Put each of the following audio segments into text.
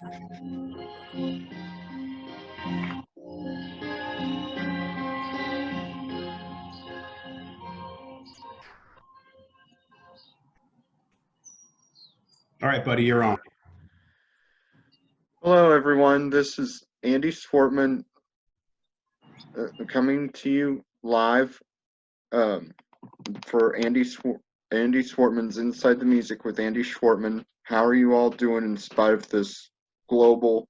All right, buddy, you're on. Hello, everyone. This is Andy Swartman coming to you live for Andy Swartman's Inside the Music with Andy Swartman. How are you all doing in spite of this global,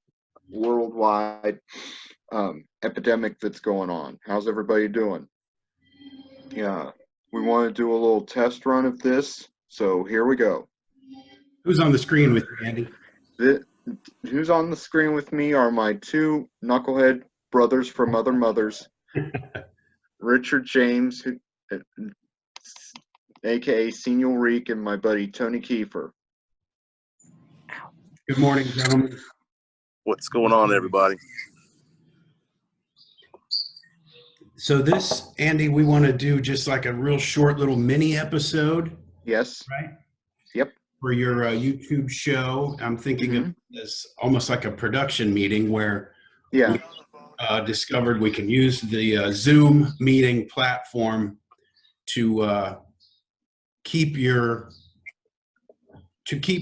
worldwide epidemic that's going on? How's everybody doing? Yeah, we want to do a little test run of this, so here we go. Who's on the screen with you, Andy? Who's on the screen with me are my two knucklehead brothers from other mothers, Richard James, aka Senor Reeek, and my buddy Tony Keefer. Good morning, gentlemen. What's going on, everybody? So this, Andy, we want to do just like a real short little mini episode. Yes. Right? Yep. For your YouTube show. I'm thinking of this almost like a production meeting where we discovered we can use the Zoom meeting platform to keep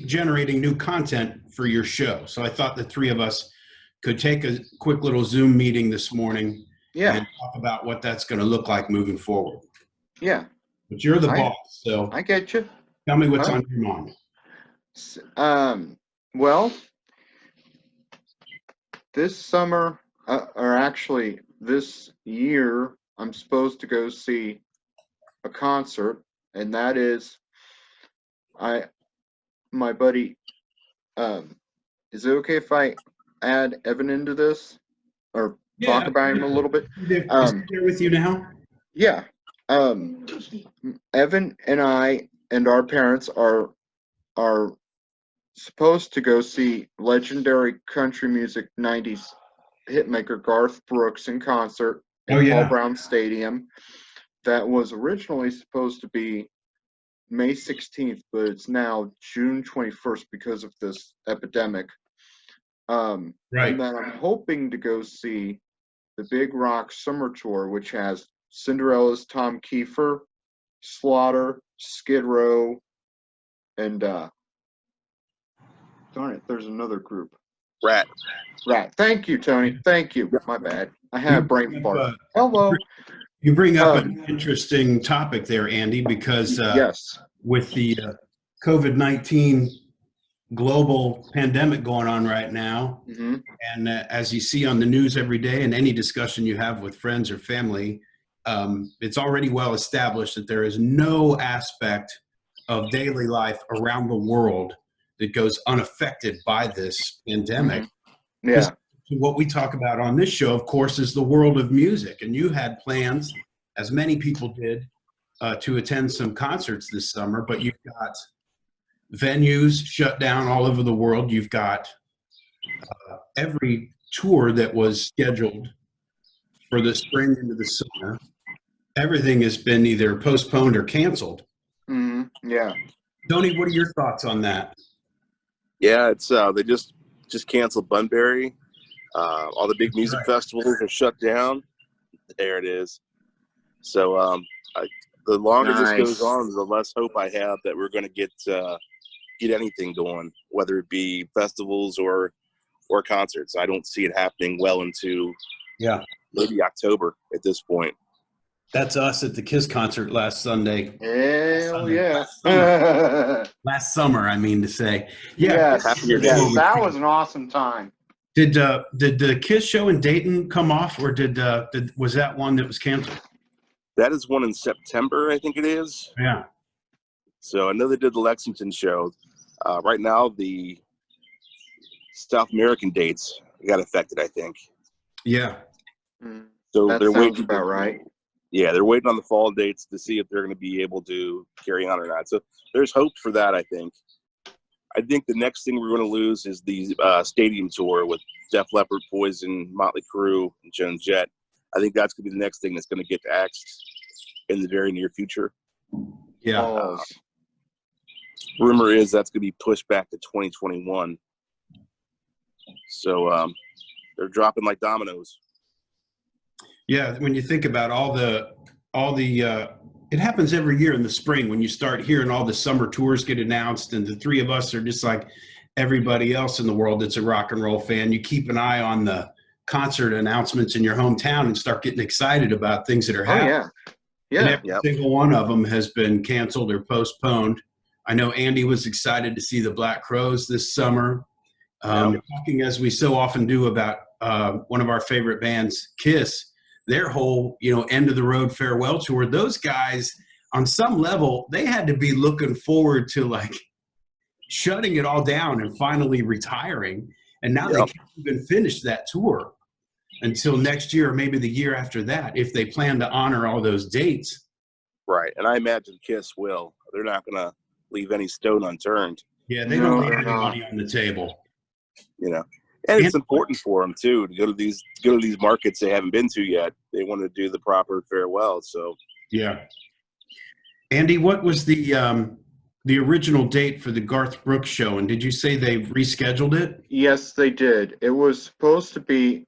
generating new content for your show. So I thought the three of us could take a quick little Zoom meeting this morning and talk about what that's going to look like moving forward. Yeah. But you're the boss, so I get you. Tell me what's on your mind. Well, this summer, or actually this year, I'm supposed to go see a concert, and that is my buddy. Is it okay if I add Evan into this or talk about him a little bit? Is he here with you now? Yeah. Evan and I and our parents are supposed to go see legendary country music 90s hitmaker Garth Brooks in concert at Paul Brown Stadium. That was originally supposed to be May 16th, but it's now June 21st because of this epidemic. And then I'm hoping to go see the Big Rock Summer Tour, which has Cinderella's Tom Keefer, Slaughter, Skid Row, and darn it, there's another group. Rat. Thank you, Tony. Thank you. My bad. I had a brain fart. Hello. You bring up an interesting topic there, Andy, because with the COVID-19 global pandemic going on right now, and as you see on the news every day and any discussion you have with friends or family, it's already well established that there is no aspect of daily life around the world that goes unaffected by this pandemic. What we talk about on this show, of course, is the world of music. And you had plans, as many people did, to attend some concerts this summer, but you've got venues shut down all over the world. You've got every tour that was scheduled for the spring into the summer. Everything has been either postponed or canceled. Tony, what are your thoughts on that? Yeah, it's they just canceled Bunbury. All the big music festivals are shut down. There it is. So the longer this goes on, the less hope I have that we're going to get anything going, whether it be festivals or concerts. I don't see it happening well into maybe October at this point. That's us at the KISS concert last Sunday. Hell yeah. Last summer, I mean to say. Yes, that was an awesome time. Did the KISS show in Dayton come off, or was that one that was canceled? That is one in September, I think it is. Yeah. So I know they did the Lexington show. Right now, the South American dates got affected, I think. Yeah. So that they're sounds about right. Yeah, they're waiting on the fall dates to see if they're going to be able to carry on or not. So there's hope for that, I think. I think the next thing we're going to lose is the stadium tour with Def Leppard, Poison, Motley Crue, and Joan Jett. I think that's going to be the next thing that's going to get axed in the very near future. Yeah. Rumor is that's going to be pushed back to 2021. So they're dropping like dominoes. Yeah, when you think about all the it happens every year in the spring when you start hearing all the summer tours get announced, and the three of us are just like everybody else in the world that's a rock and roll fan. You keep an eye on the concert announcements in your hometown and start getting excited about things that are happening. Oh, yeah. And every single one of them has been canceled or postponed. I know Andy was excited to see the Black Crowes this summer. Talking as we so often do about one of our favorite bands, Kiss, their whole, end of the road farewell tour. Those guys, on some level, they had to be looking forward to like shutting it all down and finally retiring. And now they can't even finish that tour until next year or maybe the year after that, if they plan to honor all those dates. Right. And I imagine Kiss will. They're not going to leave any stone unturned. Yeah, they don't leave any money on the table. And it's important for them too to go to these markets they haven't been to yet. They want to do the proper farewell. So yeah. Andy, what was the original date for the Garth Brooks show, and did you say they've rescheduled it? Yes, they did. It was supposed to be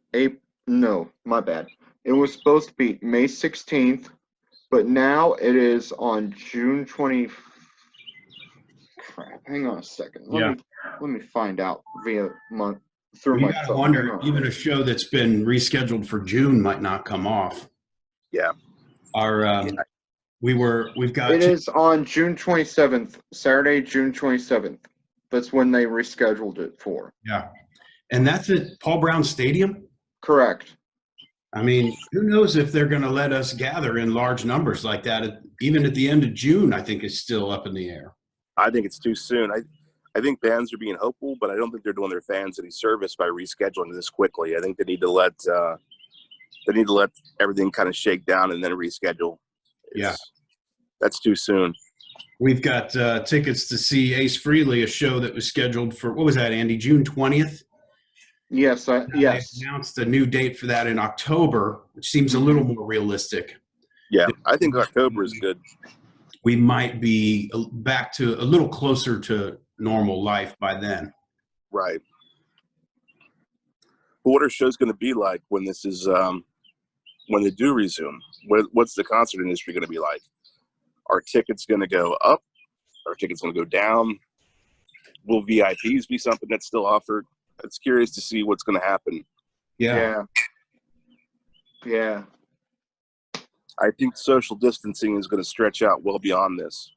no, my bad. It was supposed to be May 16th, but now it is on June 20. Crap, hang on a second. Let me find out via through my phone. Wonder, even a show that's been rescheduled for June might not come off. Yeah. We've got. It is on June 27th, Saturday, June 27th. That's when they rescheduled it for. Yeah, and that's at Paul Brown Stadium. Correct. I mean, who knows if they're going to let us gather in large numbers like that? Even at the end of June, I think is still up in the air. I think it's too soon. I think bands are being hopeful, but I don't think they're doing their fans any service by rescheduling this quickly. I think they need to let everything kind of shake down and then reschedule. That's too soon. We've got tickets to see Ace Frehley, a show that was scheduled for, what was that, Andy, June 20th? Yes, yes. They announced a new date for that in October, which seems a little more realistic. Yeah, I think October is good. We might be back to a little closer to normal life by then. Right. But what are shows going to be like when this is when they do resume? What's the concert industry going to be like? Are tickets going to go up? Are tickets going to go down? Will VIPs be something that's still offered? It's curious to see what's going to happen. Yeah. I think social distancing is going to stretch out well beyond this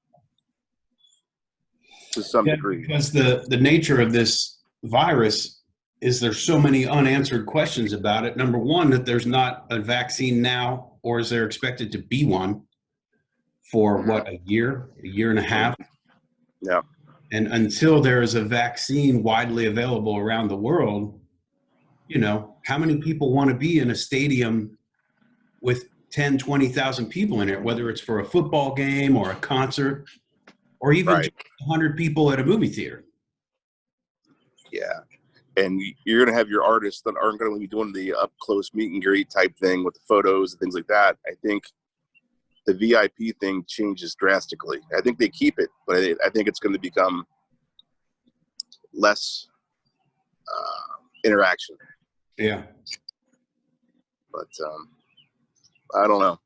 to some degree. Because the nature of this virus is there's so many unanswered questions about it. Number one, that there's not a vaccine now, or is there expected to be one for a year and a half? Yeah. And until there is a vaccine widely available around the world, how many people want to be in a stadium with 10, 20,000 people in it, whether it's for a football game or a concert or even 100 people at a movie theater? Yeah. And you're going to have your artists that aren't going to be doing the up close meet and greet type thing with the photos and things like that. I think the VIP thing changes drastically. I think they keep it, but I think it's going to become less interaction. Yeah. But I don't know.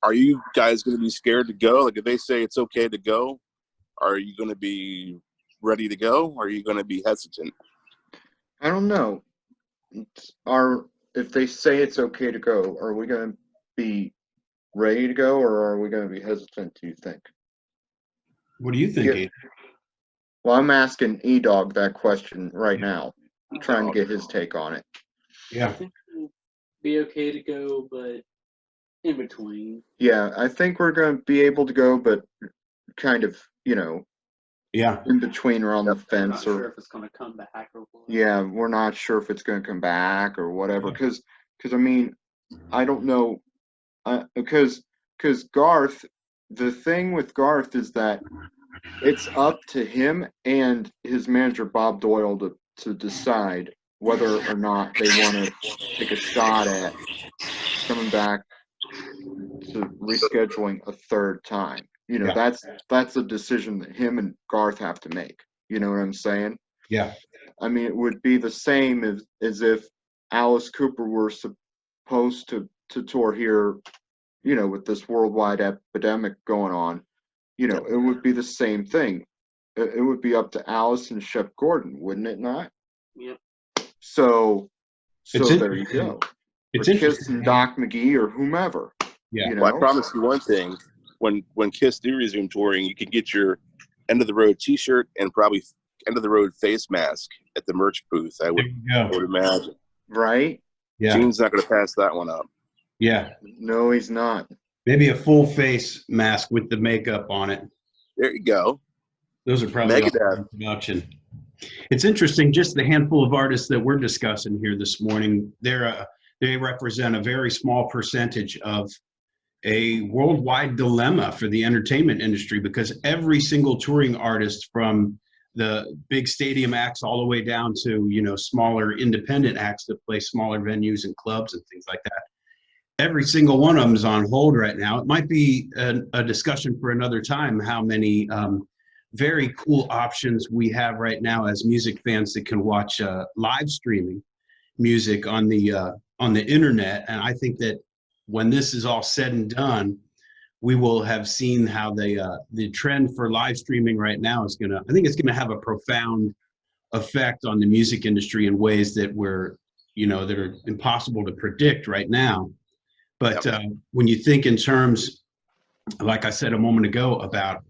Are you guys going to be scared to go? Like if they say it's okay to go, are you going to be ready to go? Or are you going to be hesitant? I don't know. If they say it's okay to go, are we going to be ready to go, or are we going to be hesitant, do you think? What do you think? Well, I'm asking E-Dog that question right now. I'm trying to get his take on it. Yeah. I think we'll be okay to go, but in between. Yeah, I think we're going to be able to go, but kind of, in between or on the fence. I'm not sure if it's going to come back or what. Yeah, we're not sure if it's going to come back or whatever. Because I mean, I don't know. Because Garth, the thing with Garth is that it's up to him and his manager Bob Doyle to decide whether or not they want to take a shot at coming back to rescheduling a third time. That's a decision that him and Garth have to make. You know what I'm saying? Yeah. I mean, it would be the same as if Alice Cooper were supposed to tour here, you know, with this worldwide epidemic going on. You know, it would be the same thing. It would be up to Alice and Shep Gordon, wouldn't it not? Yep. So there you go. It's or interesting. Kiss and Doc McGee or whomever. Yeah. You know? Well, I promise you one thing: when Kiss do resume touring, you can get your end of the road T-shirt and probably end of the road face mask at the merch booth. I would imagine. Right? Yeah. Gene's not going to pass that one up. Yeah. No, he's not. Maybe a full face mask with the makeup on it. There you go. Those are probably all in production. It's interesting, just the handful of artists that we're discussing here this morning, they represent a very small percentage of a worldwide dilemma for the entertainment industry, because every single touring artist, from the big stadium acts all the way down to, you know, smaller independent acts that play smaller venues and clubs and things like that, every single one of them is on hold right now. It might be a discussion for another time, how many very cool options we have right now as music fans that can watch live streaming music on the internet. And I think that when this is all said and done, we will have seen how the trend for live streaming right now is I think it's gonna have a profound effect on the music industry in ways that that are impossible to predict right now. But when you think in terms, like I said a moment ago, about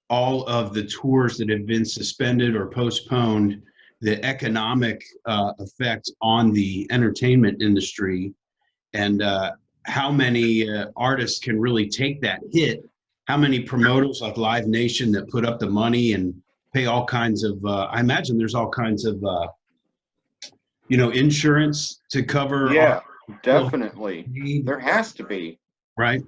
all of the tours that have been suspended or postponed, the economic effect on the entertainment industry, and how many artists can really take that hit, how many promoters like Live Nation that put up the money and pay all kinds of, I imagine there's all kinds of, insurance to cover. Yeah, definitely. There has to be. Right.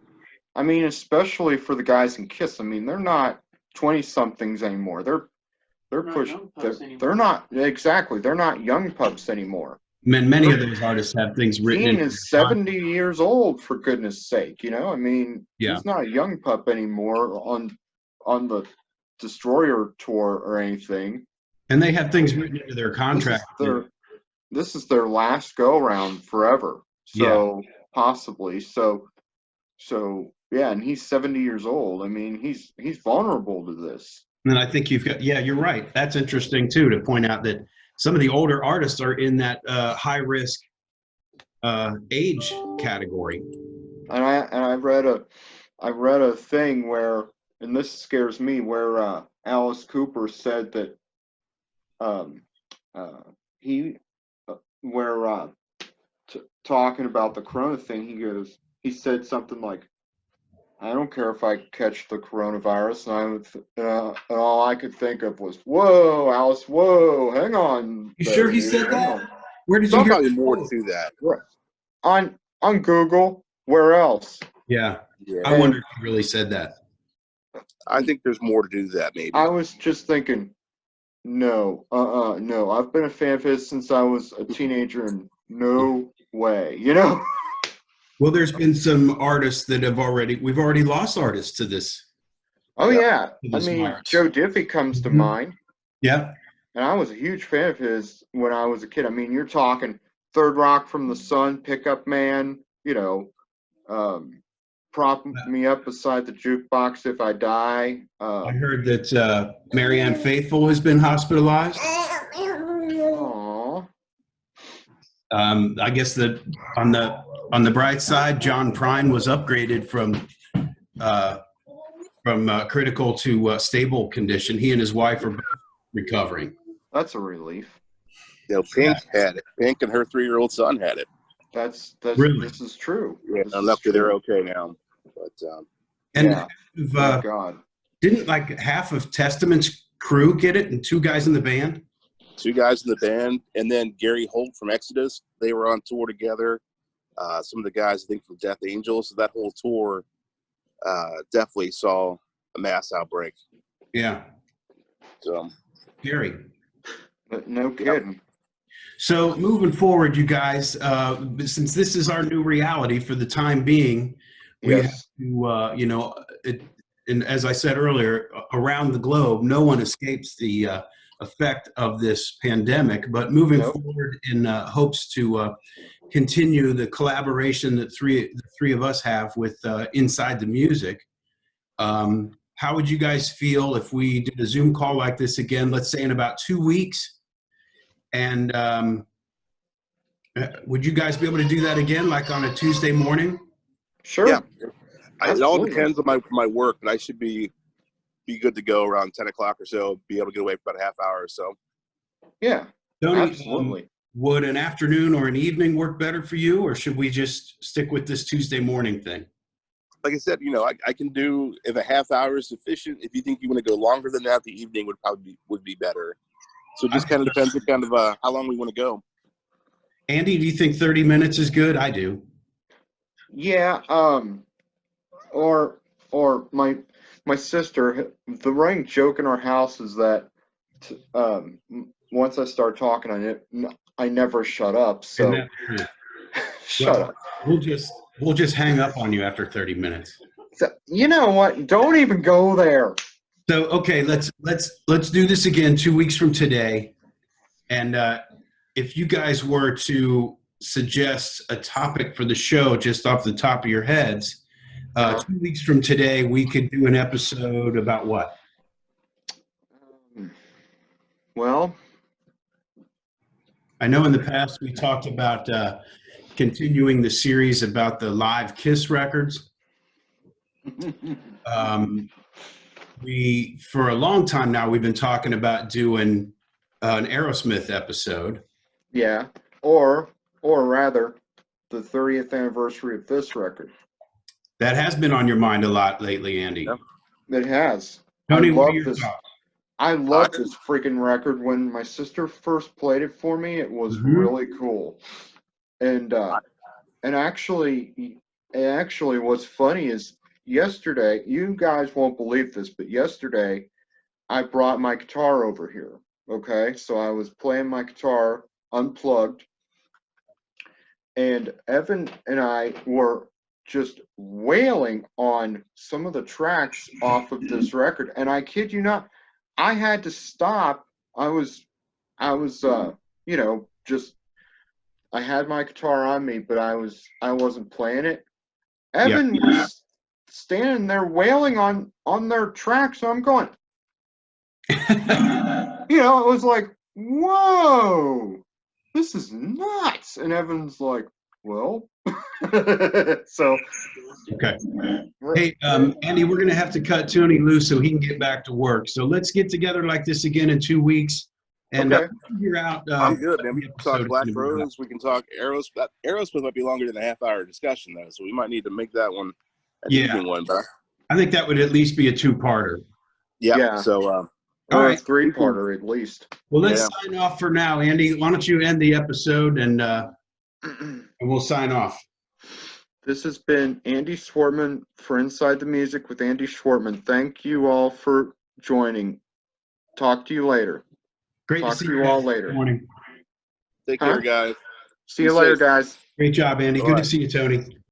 I mean, especially for the guys in Kiss. I mean, they're not 20-somethings anymore. They're pushed. They're not exactly. They're not young pups anymore. Many of those artists have things written. Gene is 70 years old, for goodness sake. You know, I mean, yeah. He's not a young pup anymore on the Destroyer tour or anything. And they have things written into their contract. This is their last go round forever. So possibly. So yeah, and he's 70 years old. I mean, he's vulnerable to this. And I think you're right. That's interesting too, to point out that some of the older artists are in that high risk age category. And I read a thing where, and this scares me, where Alice Cooper said that talking about the corona thing, he said something like, I don't care if I catch the coronavirus, and all I could think of was, whoa, Alice, whoa, hang on. You sure he said that? Where did you hear more to that? On Google. Where else? Yeah. I wonder if he really said that. I think there's more to do that, maybe. I was just thinking, no. I've been a fan of his since I was a teenager, and no way, you know? Well, there's been some artists that we've already lost artists to this. Oh, yeah. I mean, virus. Joe Diffie comes to mind. Yeah. And I was a huge fan of his when I was a kid. I mean, you're talking Third Rock from the Sun, Pickup Man, Prop Me Up Beside the Jukebox If I Die. I heard that Marianne Faithfull has been hospitalized. Aww. I guess that on the bright side, John Prine was upgraded from critical to stable condition. He and his wife are both recovering. That's a relief. Pink had it. Pink and her 3-year-old son had it. That's really? This is true. Yeah, I'm lucky they're okay now. But thank God. Didn't like half of Testament's crew get it, and 2 guys in the band? 2 guys in the band, and then Gary Holt from Exodus. They were on tour together. Some of the guys, I think, from Death Angel. So that whole tour definitely saw a mass outbreak. Yeah. So Gary. But no kidding. So moving forward, you guys, since this is our new reality for the time being, we have to, and as I said earlier, around the globe, no one escapes the effect of this pandemic, but moving forward in hopes to continue the collaboration that the three of us have with Inside the Music. How would you guys feel if we did a Zoom call like this again, let's say in about 2 weeks? And would you guys be able to do that again, like on a Tuesday morning? Sure. Yeah. It all depends on my work, but I should be good to go around 10 o'clock or so, be able to get away for about a half hour or so. Yeah, Tony, absolutely. Would an afternoon or an evening work better for you, or should we just stick with this Tuesday morning thing? Like I said, I can do, if a half hour is sufficient. If you think you want to go longer than that, the evening would be better. So it just kind of depends on kind of how long we want to go. Andy, do you think 30 minutes is good? I do. Yeah, or my sister, the running joke in our house is that once I start talking, I never shut up. So shut up. We'll just hang up on you after 30 minutes. So, you know what? Don't even go there. So okay, let's do this again 2 weeks from today, and if you guys were to suggest a topic for the show just off the top of your heads, 2 weeks from today we could do an episode about what? Well, I know in the past we talked about continuing the series about the live Kiss records. For a long time now, we've been talking about doing an Aerosmith episode. Yeah, or rather, the 30th anniversary of this record. That has been on your mind a lot lately, Andy. Yeah. It has. Tony, I love this freaking record. When my sister first played it for me, it was really cool. And actually, what's funny is yesterday, you guys won't believe this, but yesterday I brought my guitar over here. Okay, so I was playing my guitar unplugged, and Evan and I were just wailing on some of the tracks off of this record, and I kid you not, I had to stop. I was just, I had my guitar on me, but I wasn't playing it. Evan was standing there wailing on their track, so I'm going, it was like, whoa, this is nuts. And Evan's like, well, so. Okay. Hey, Andy, we're going to have to cut Tony loose so he can get back to work. So let's get together like this again in 2 weeks and figure out. I'm good, man. We can talk Black Rose. We can talk Aerosmith. Aerosmith might be longer than a half-hour discussion, though, so we might need to make that one an evening one. But I think that would at least be a two-parter. Yeah. So. Or a three-parter at least. Well, let's sign off for now, Andy. Why don't you end the episode and we'll sign off. This has been Andy Schwartman for Inside the Music with Andy Schwartman. Thank you all for joining. Talk to you later. Great Talk to see you all later. Morning. Take care, guys. See you later, guys. Great job, Andy. Good to see you, Tony.